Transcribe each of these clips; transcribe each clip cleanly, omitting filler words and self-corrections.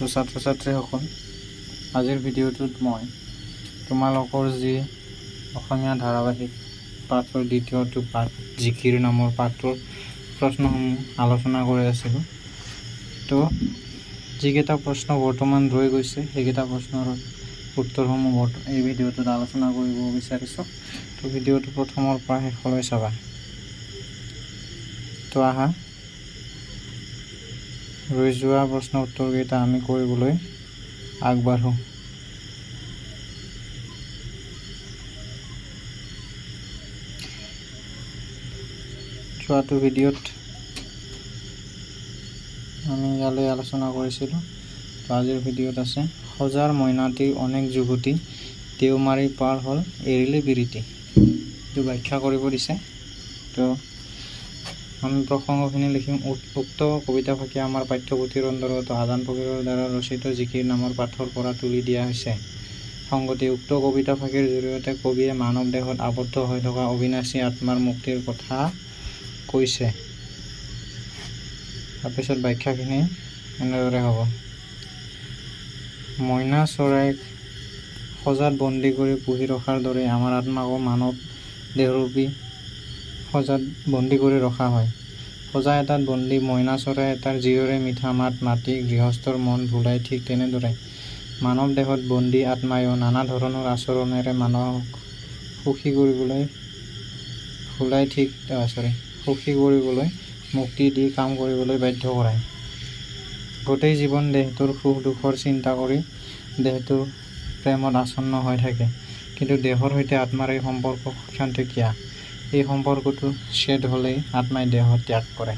তো ছাত্ৰ ছাত্ৰীসকল, আজিৰ ভিডিঅ'টোত মই তোমালোকৰ যি অসমীয়া ধাৰাবাহিক পাঠৰ দ্বিতীয়টো পাঠ জিকিৰ নামৰ পাঠটোৰ প্ৰশ্নসমূহ আলোচনা কৰি আছিলোঁ। তো যিকেইটা প্ৰশ্ন বৰ্তমান ৰৈ গৈছে সেইকেইটা প্ৰশ্নৰ উত্তৰসমূহ এই ভিডিঅ'টোত আলোচনা কৰিব বিচাৰিছোঁ। তো ভিডিঅ'টো প্ৰথমৰ পৰা শেষলৈ চাবা। তো আহা ৰৈ যোৱা প্ৰশ্ন উত্তৰকেইটা আমি কৰিবলৈ আগবাঢ়োঁ। যোৱাটো ভিডিঅ'ত আমি ইয়ালৈ আলোচনা কৰিছিলোঁ। তো আজিৰ ভিডিঅ'ত আছে সজাৰ মইনাটিৰ অনেক যুৱতী দেওমাৰি পাৰ হ'ল এৰিলে বিৰিতি। এইটো ব্যাখ্যা কৰিব দিছে। তো আমি প্ৰসংগখিনি লিখিম। উক্ত কবিতা ফাঁকি আমাৰ পাঠ্যপুথিৰ অন্তৰ্গত আদান ফকীৰৰ দ্বাৰা ৰচিত জিকিৰ নামৰ পাঠৰ পৰা তুলি দিয়া হৈছে। সংগতি উক্ত কবিতা ফাঁকিৰ জৰিয়তে কবিয়ে মানৱ দেহত আবদ্ধ হৈ থকা অবিনাশী আত্মাৰ মুক্তিৰ কথা কৈছে। তাৰপিছত ব্যাখ্যাখিনি এনেদৰে হ'ব। মইনা চৰাইক সজাত বন্দী কৰি পুহি ৰখাৰ দৰে আমাৰ আত্মাকো মানৱ দেহৰূপী সজাত বন্দী কৰি ৰখা হয়। সজা এটাত বন্দী মইনা চৰাই এটাৰ যিদৰে মিঠা মাত মাতি গৃহস্থৰ মন ভুলাই, ঠিক তেনেদৰে মানৱ দেহত বন্দী আত্মায়ো নানা ধৰণৰ আচৰণেৰে মানুহক সুখী কৰিবলৈ মুক্তি দি কাম কৰিবলৈ বাধ্য কৰায়। গোটেই জীৱন দেহটোৰ সুখ দুখৰ চিন্তা কৰি দেহটোৰ প্ৰেমত আচ্ছন্ন হৈ থাকে। কিন্তু দেহৰ সৈতে আত্মাৰ এই সম্পৰ্ক ক্ষন্তেকীয়া। এই সম্পৰ্কটো ছেদ হ'লেই আত্মাই দেহ ত্যাগ কৰে।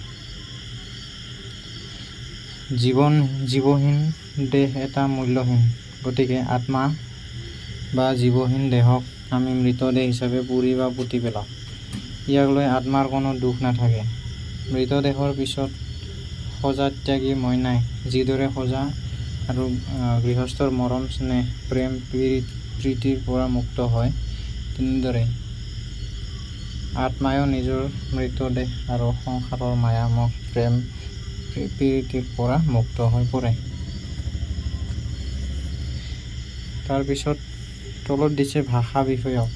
জীৱহীন দেহ এটা মূল্যহীন। গতিকে আত্মা বা জীৱহীন দেহক আমি মৃতদেহ হিচাপে পুৰি বা পুতি পেলাওঁ। ইয়াক লৈ আত্মাৰ কোনো দুখ নাথাকে। মৃতদেহৰ পিছত সজাত্যাগী মইনাই যিদৰে সজা আৰু গৃহস্থৰ মৰম স্নেহ প্ৰেম প্ৰীতিৰ পৰা মুক্ত হয়, তেনেদৰে আত্মায়ো নিজৰ মৃতদেহ আৰু সংসাৰৰ মায়ামোহ প্ৰেম প্ৰীতিৰ পৰা মুক্ত হৈ পৰে। তাৰপিছত তলত দিছে ভাষা বিষয়ক,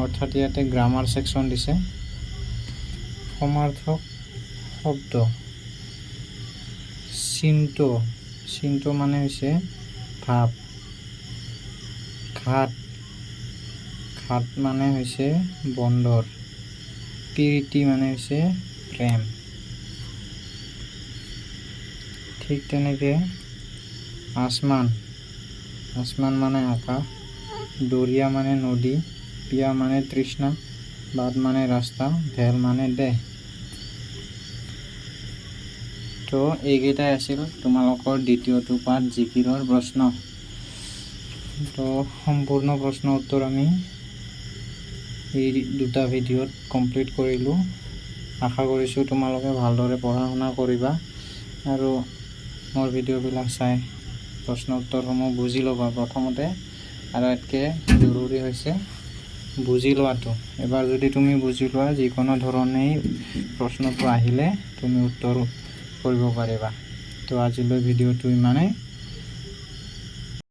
অৰ্থাৎ ইয়াতে গ্ৰামাৰ ছেকশ্যন দিছে। সমাৰ্থক শব্দ চিন্ত মানে হৈছে ভাৱ, ঘাট মানে হৈছে বন্দৰ, প্ৰীতি মানে হৈছে প্ৰেম। ঠিক তেনেকৈ আসমান মানে আকাশ, দৰিয়া মানে নদী, পিয়া মানে তৃষ্ণা, বাট মানে ৰাস্তা, ভেল মানে দেহ। তো এইকেইটাই আছিল তোমালোকৰ দ্বিতীয়টো পাঠ জিকিৰৰ প্ৰশ্ন। তো সম্পূৰ্ণ প্ৰশ্ন উত্তৰ আমি এই দুটা ভিডিঅ'ত কমপ্লিট কৰিলোঁ। আশা কৰিছোঁ তোমালোকে ভালদৰে পঢ়া শুনা কৰিবা আৰু মোৰ ভিডিঅ'বিলাক চাই প্ৰশ্ন উত্তৰসমূহ বুজি ল'বা। প্ৰথমতে আটাইতকৈ জৰুৰী হৈছে বুজি লোৱাটো। এবাৰ যদি তুমি বুজি লোৱা, যিকোনো ধৰণেই প্ৰশ্নটো আহিলে তুমি উত্তৰ কৰিব পাৰিবা। তো আজিলৈ ভিডিঅ'টো ইমানেই।